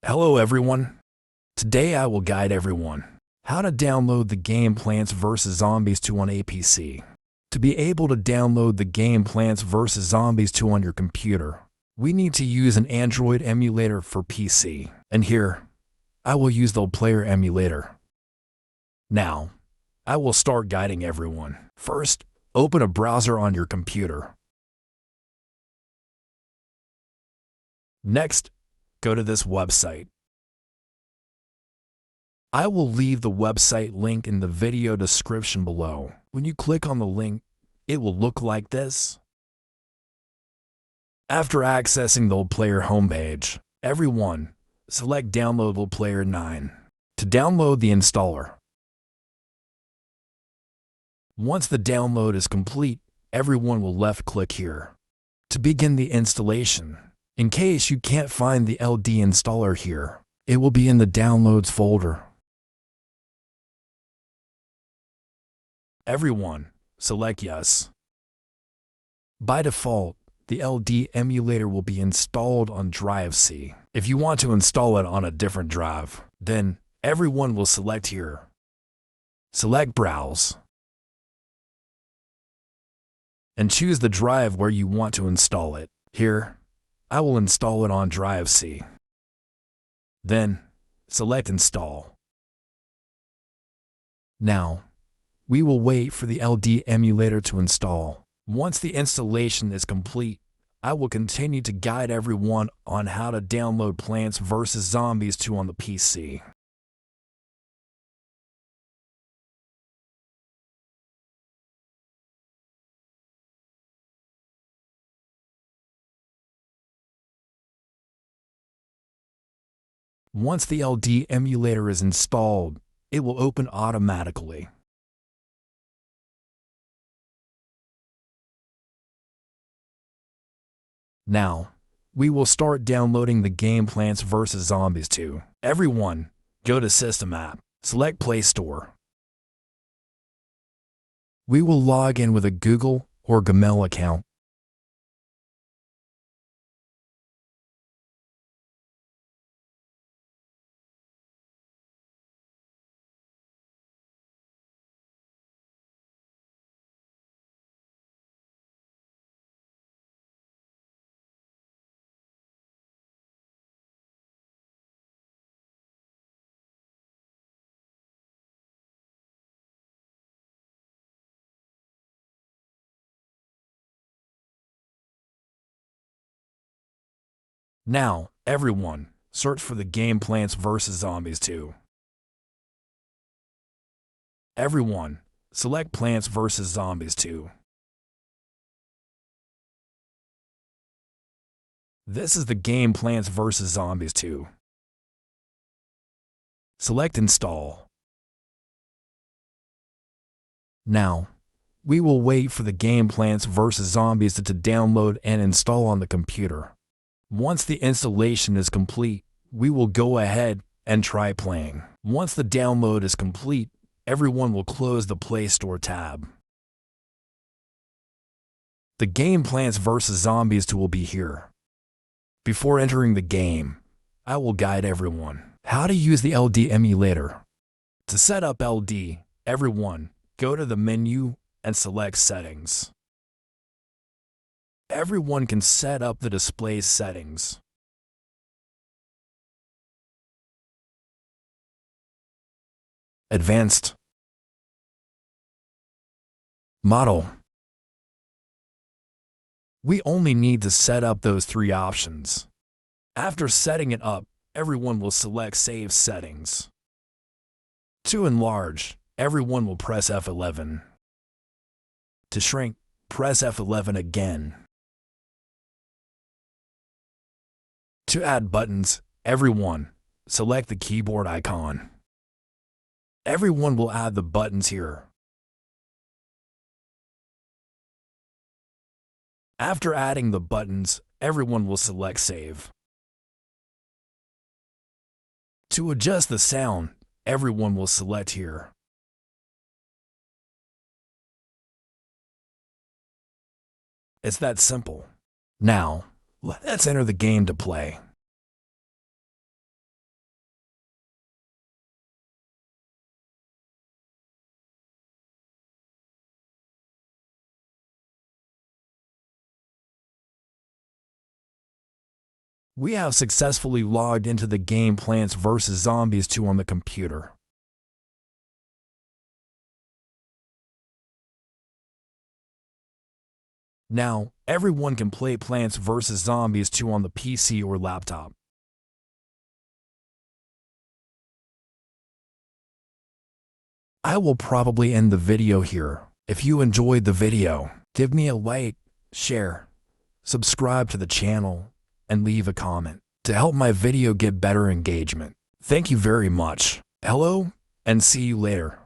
Hello everyone. Today I will guide everyone how to download the game Plants vs. Zombies 2 on a PC. To be able to download the game Plants vs. Zombies 2 on your computer, we need to use an Android emulator for PC. And here, I will use the LD Emulator. Now, I will start guiding everyone. First, open a browser on your computer. Next, go to this website. I will leave the website link in the video description below. When you click on the link, it will look like this. After accessing the LD homepage, everyone, select Download LD 9 to download the installer. Once the download is complete, everyone will left-click here to begin the installation. In case you can't find the LD installer here, it will be in the Downloads folder. Everyone, select Yes. By default, the LD emulator will be installed on drive C. If you want to install it on a different drive, then everyone will select here. Select Browse and choose the drive where you want to install it. Here, I will install it on drive C. Then, select Install. Now, we will wait for the LD emulator to install. Once the installation is complete, I will continue to guide everyone on how to download Plants vs. Zombies 2 on the PC. Once the LD emulator is installed, it will open automatically. Now, we will start downloading the game Plants vs. Zombies 2. Everyone, go to System App, select Play Store. We will log in with a Google or Gmail account. Now, everyone, search for the game Plants vs. Zombies 2. Everyone, select Plants vs. Zombies 2. This is the game Plants vs. Zombies 2. Select Install. Now, we will wait for the game Plants vs. Zombies to download and install on the computer. Once the installation is complete, we will go ahead and try playing. Once the download is complete, everyone will close the Play Store tab. The game Plants vs. Zombies 2 will be here. Before entering the game, I will guide everyone how to use the LD emulator. To set up LD, everyone, go to the menu and select Settings. Everyone can set up the display settings. Advanced. Model. We only need to set up those three options. After setting it up, everyone will select Save Settings. To enlarge, everyone will press F11. To shrink, press F11 again. To add buttons, everyone, select the keyboard icon. Everyone will add the buttons here. After adding the buttons, everyone will select Save. To adjust the sound, everyone will select here. It's that simple. Now, let's enter the game to play. We have successfully logged into the game Plants vs. Zombies 2 on the computer. Now, everyone can play Plants vs. Zombies 2 on the PC or laptop. I will probably end the video here. If you enjoyed the video, give me a like, share, subscribe to the channel, and leave a comment to help my video get better engagement. Thank you very much. Hello, and see you later.